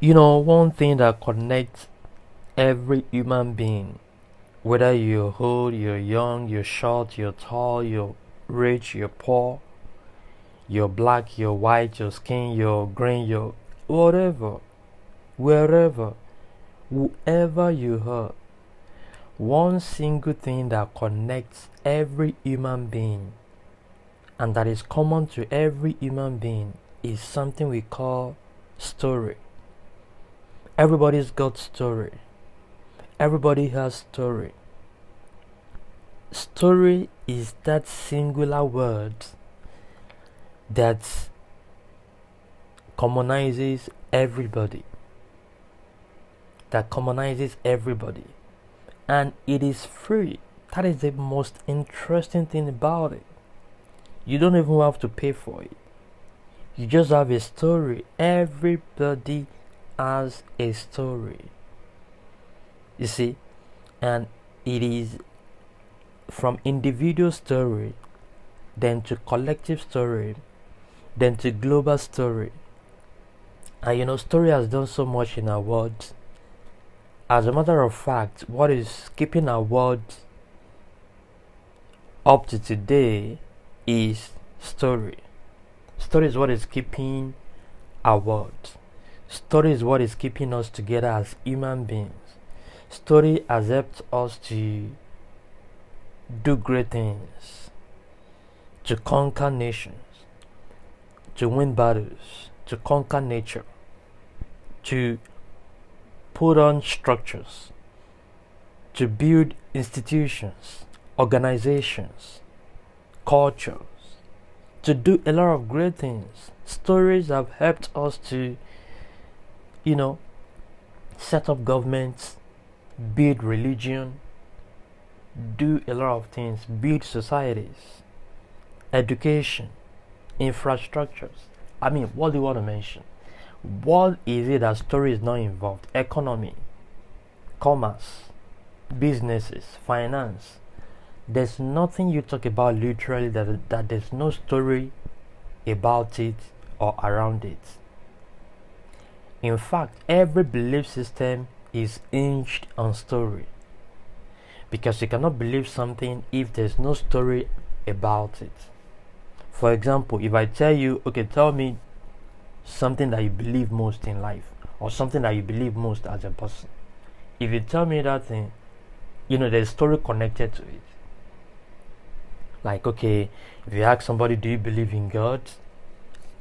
One thing that connects every human being, whether you're old, you're young, you're short, you're tall, you're rich, you're poor, you're black, you're white, you're skin, you're green, you're whatever, wherever, whoever you are, one single thing that connects every human being and that is common to every human being is something we call story. Everybody's got story. Everybody has story. Story is that singular word that commonizes everybody. That commonizes everybody. And it is free. That is the most interesting thing about it. You don't even have to pay for it. You just have a story. Everybody has a story. You see? And it is from individual story, then to collective story, then to global story. And story has done so much in our world. As a matter of fact, what is keeping our world up to today is story. Story is what is keeping our world. Story is what is keeping us together as human beings. Story has helped us to do great things, to conquer nations, to win battles, to conquer nature, to put on structures, to build institutions, organizations, cultures, to do a lot of great things. Stories have helped us to, set up governments, build religion, do a lot of things, build societies, education, infrastructures. I mean, what do you want to mention? What is it that story is not involved? Economy, commerce, businesses, finance. There's nothing you talk about literally that there's no story about it or around it. In fact, every belief system is hinged on story. Because you cannot believe something if there's no story about it. For example, if I tell you, okay, tell me something that you believe most in life, or something that you believe most as a person. If you tell me that thing, there's a story connected to it. Like, okay, if you ask somebody, do you believe in God?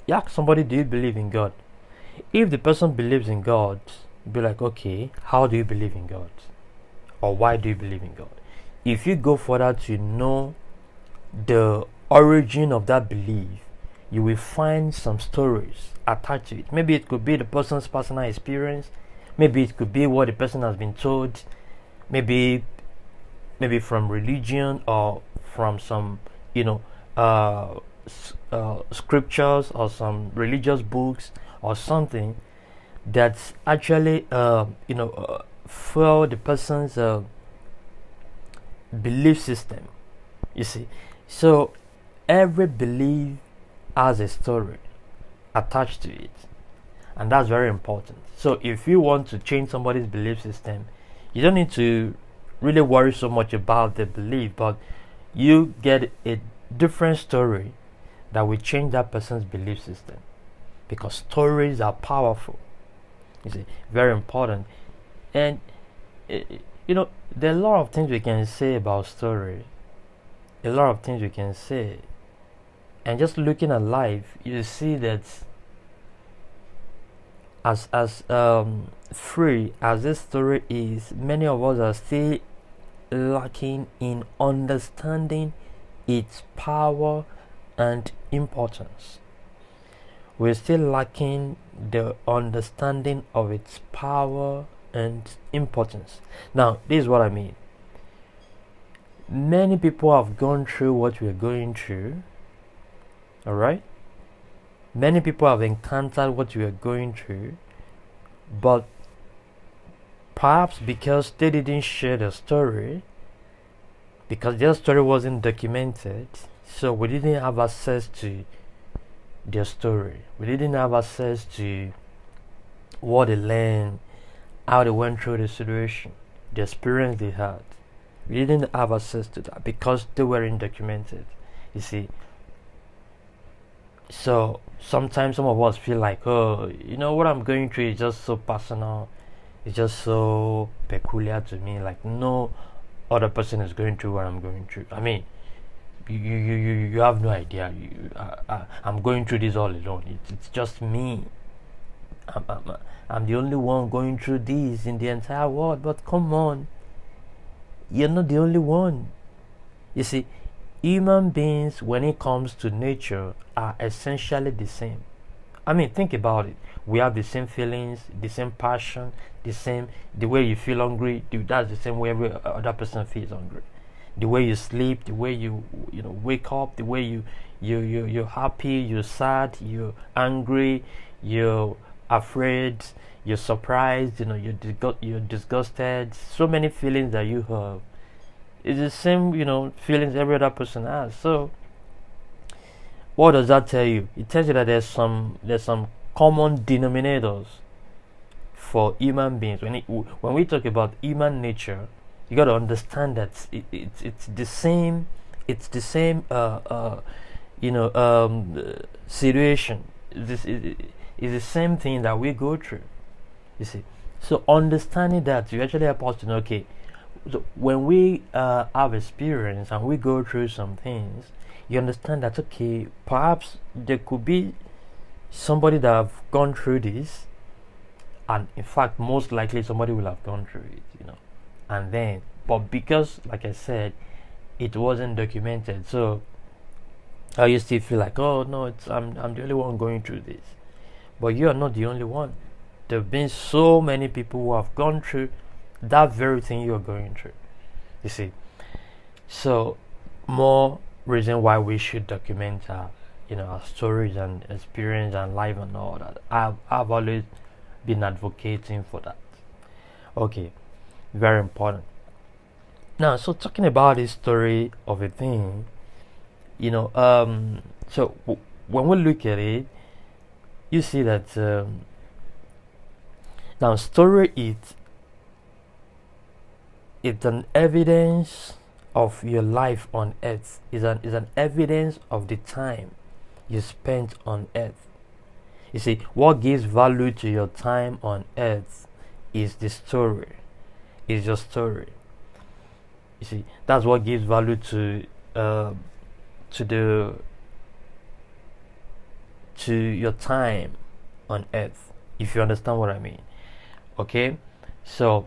You ask somebody, do you believe in God? If the person believes in God, be like, okay, how do you believe in God? Or why do you believe in God? If you go further to know the origin of that belief, you will find some stories attached to it. Maybe it could be the person's personal experience. Maybe it could be what the person has been told. Maybe from religion or from some, scriptures or some religious books or something that's actually, for the person's belief system. You see, so every belief has a story attached to it, and that's very important. So if you want to change somebody's belief system, you don't need to really worry so much about the belief, but you get a different story that will change that person's belief system, because stories are powerful. You see, very important. And there are a lot of things we can say about story. A lot of things we can say. And just looking at life, you see that as free as this story is, many of us are still lacking in understanding its power and importance. We're still lacking the understanding of its power and importance. Now, this is what I mean. Many people have gone through what we're going through. Alright? Many people have encountered what we are going through, but perhaps because they didn't share the story, because their story wasn't documented, so we didn't have access to their story. We didn't have access to what they learned, how they went through the situation, the experience they had. We didn't have access to that because they weren't documented. You see, so sometimes some of us feel like, oh, what I'm going through is just so personal, it's just so peculiar to me. Like no other person is going through what I'm going through. I mean, you have no idea. I'm going through this all alone. It's just me. I'm the only one going through this in the entire world. But come on, you're not the only one. You see, human beings, when it comes to nature, are essentially the same. I mean, think about it. We have the same feelings, the same passion, the way you feel hungry. That's the same way every other person feels hungry. The way you sleep, the way you wake up, the way you're happy, you're sad, you're angry, you're afraid, you're surprised, you're disgusted. So many feelings that you have. It's the same, feelings every other person has. So what does that tell you? It tells you that there's some common denominators for human beings. When we talk about human nature, you got to understand that it's the same. It's the same situation. This is the same thing that we go through. You see, so understanding that, you actually help us to know. Okay, so when we have experience and we go through some things, you understand that, okay, perhaps there could be somebody that have gone through this, and in fact most likely somebody will have gone through it, and then, but because, like I said, it wasn't documented, so you still feel like, oh no, I'm the only one going through this. But you are not the only one. There have been so many people who have gone through that very thing you're going through. You see, so more reason why we should document our stories and experience and life and all that. I've always been advocating for that. Okay, very important. Now, so talking about this story of a thing, when we look at it, you see that now story it's an evidence of your life on earth. Is an evidence of the time you spent on earth. You see, what gives value to your time on earth is the story. Is your story. You see, that's what gives value to your time on earth, if you understand what I mean. Okay, so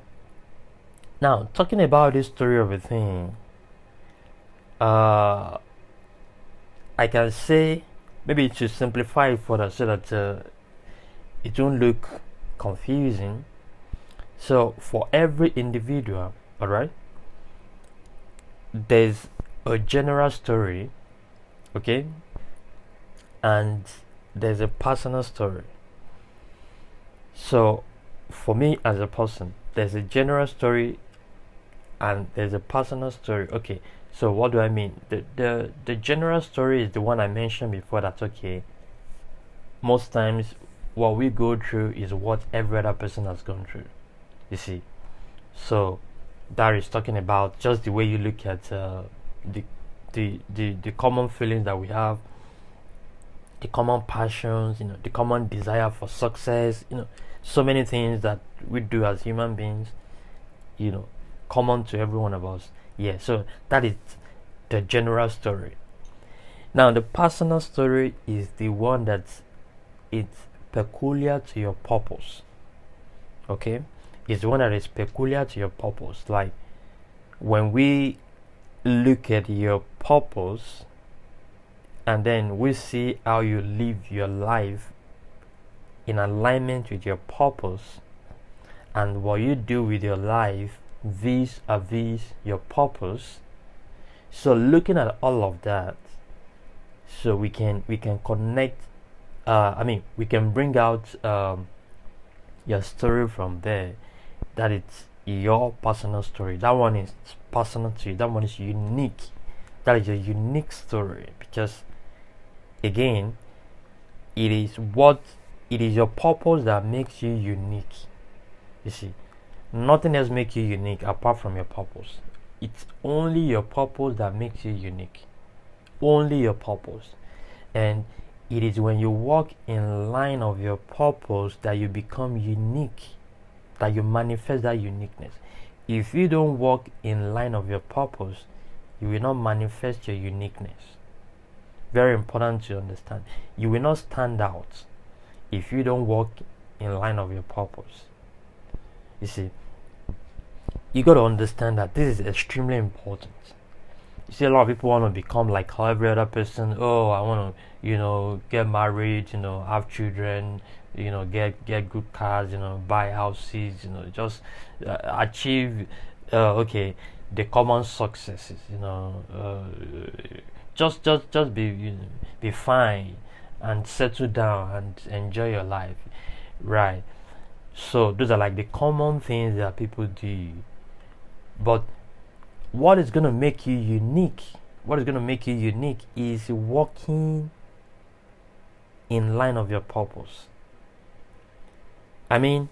now talking about this story of a thing, I can say, maybe to simplify it further so that it won't look confusing. So for every individual, all right, there's a general story, okay, and there's a personal story. So for me as a person, there's a general story and there's a personal story. Okay, so what do I mean? The general story is the one I mentioned before. That's okay. Most times what we go through is what every other person has gone through. You see, so that is talking about just the way you look at the common feelings that we have, the common passions, the common desire for success, so many things that we do as human beings, common to every one of us. Yeah, so that is the general story. Now the personal story is the one that's peculiar to your purpose. Okay, it's the one that is peculiar to your purpose. Like when we look at your purpose and then we see how you live your life in alignment with your purpose, and what you do with your life vis-a-vis your purpose. So looking at all of that, so we can connect, we can bring out your story from there, that it's your personal story. That one is personal to you, that one is unique. That is a unique story, because again, it is what it is your purpose that makes you unique. You see, nothing else makes you unique apart from your purpose. It's only your purpose that makes you unique. Only your purpose. And it is when you walk in line of your purpose that you become unique, that you manifest that uniqueness. If you don't walk in line of your purpose, you will not manifest your uniqueness. Very important to understand. You will not stand out if you don't walk in line of your purpose. You see, you got to understand that this is extremely important. You see, a lot of people want to become like every other person. Oh, I want to, get married, have children, get good cars, buy houses, just achieve, the common successes, just be fine and settle down and enjoy your life, right? So those are like the common things that people do. But what is going to make you unique? What is going to make you unique is walking in line of your purpose. I mean,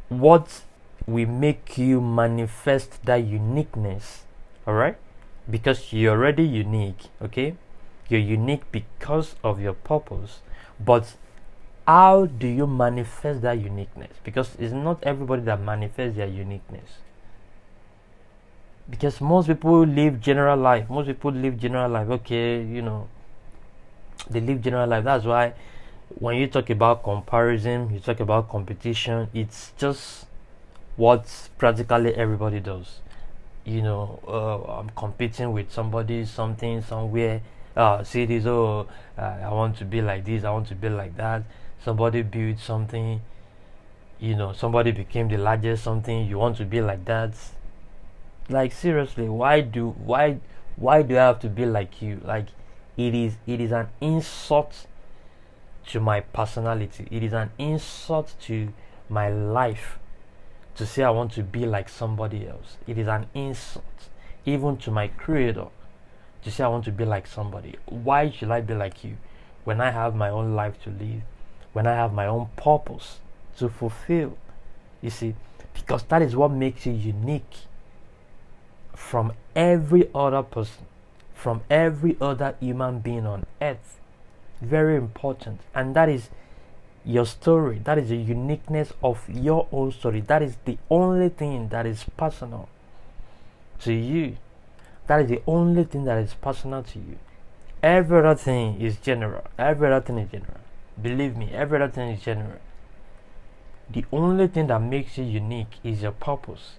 what will make you manifest that uniqueness, all right? Because you're already unique, okay? You're unique because of your purpose. But how do you manifest that uniqueness? Because it's not everybody that manifests their uniqueness. Because most people live general life. Okay, they live general life. That's why when you talk about comparison, you talk about competition, it's just what practically everybody does. I'm competing with somebody, something, somewhere. See this, I want to be like this, I want to be like that. Somebody built something, somebody became the largest something, you want to be like that. Like, seriously, why do I have to be like you? Like, it is an insult to my personality. It is an insult to my life to say I want to be like somebody else. It is an insult even to my creator to say I want to be like somebody. Why should I be like you when I have my own life to live, when I have my own purpose to fulfill? You see, because that is what makes you unique from every other person, from every other human being on earth. Very important. And that is your story. That is the uniqueness of your own story. That is the only thing that is personal to you. That is the only thing that is personal to you. Every other thing is general. Believe me, every other thing is general. The only thing that makes you unique is your purpose.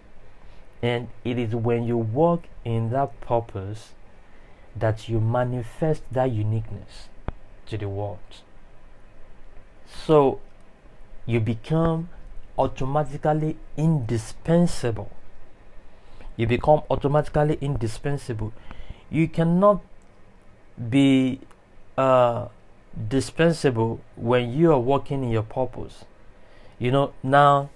And it is when you walk in that purpose that you manifest that uniqueness to the world. So you become automatically indispensable. You cannot be dispensable when you are working in your purpose. Now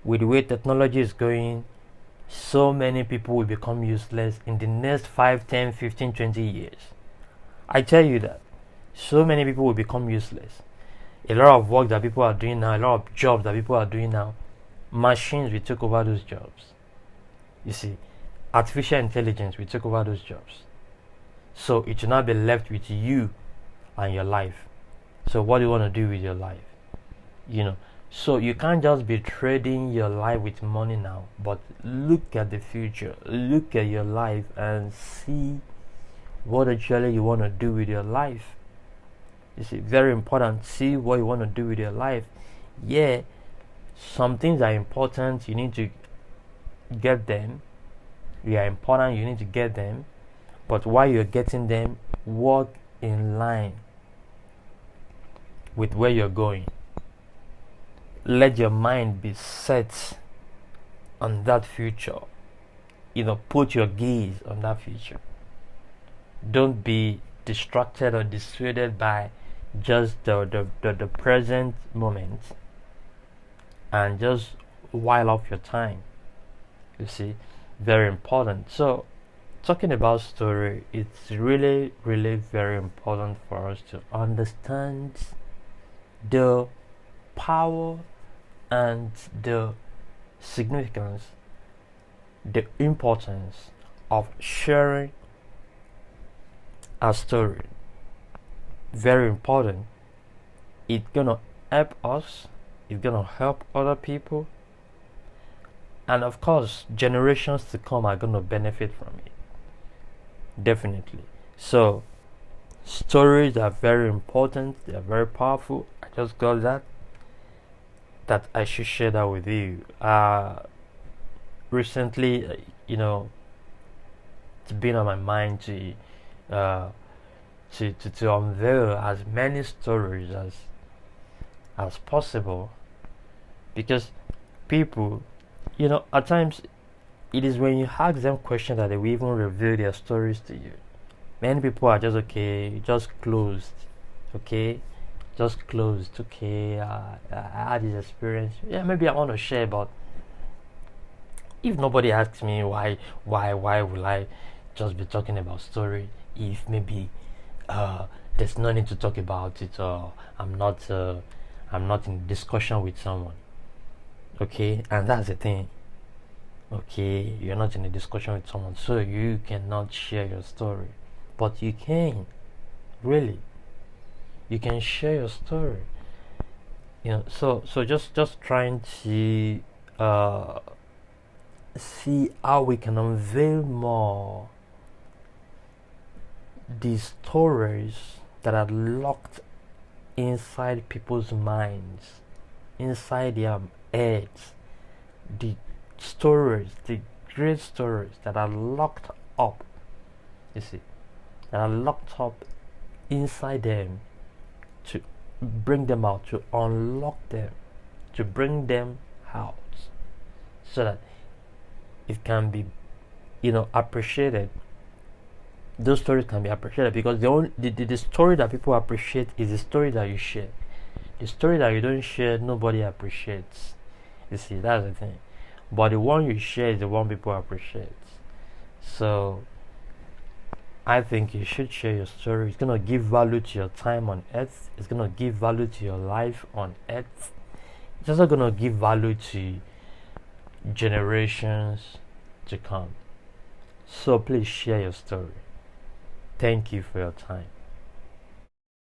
with the way technology is going, so many people will become useless in the next 5, 10, 15, 20 years. I tell you that. So many people will become useless. A lot of work that people are doing now, a lot of jobs that people are doing now, machines will take over those jobs. You see, artificial intelligence will take over those jobs. So it will not be left with you and your life. So what do you want to do with your life? So you can't just be trading your life with money now, but look at the future. Look at your life and see what actually you want to do with your life. You see, very important. See what you want to do with your life. Yeah, some things are important. You need to get them. They are important. You need to get them. But while you're getting them, walk in line with where you're going. Let your mind be set on that future. Put your gaze on that future. Don't be distracted or dissuaded by just the present moment and just while off your time. You see, very important. So talking about story, it's really very important for us to understand the power and the significance, the importance of sharing a story. Very important. It's gonna help us, it's gonna help other people, and of course generations to come are gonna benefit from it. Definitely. So stories are very important, they are very powerful. I just got that I should share that with you. Recently, it's been on my mind to unveil as many stories as possible, because people, at times it is when you ask them questions that they will even reveal their stories to you. Many people are just just closed, okay, okay. I had this experience. Yeah, maybe I want to share, but if nobody asks me why will I just be talking about story? If maybe there's no need to talk about it, or I'm not in discussion with someone, okay, and that's the thing. Okay, you're not in a discussion with someone, so you cannot share your story, but you can, really, you can share your story. So just trying to see how we can unveil more these stories that are locked inside people's minds, inside their heads, the stories, the great stories that are locked up, that are locked up inside them, to bring them out, to unlock them, to bring them out, so that it can be, appreciated. Those stories can be appreciated, because the story that people appreciate is the story that you share. The story that you don't share, nobody appreciates. That's the thing. But the one you share is the one people appreciate. So I think you should share your story. It's gonna give value to your time on earth. It's gonna give value to your life on earth. It's also gonna give value to generations to come. So please share your story. Thank you for your time.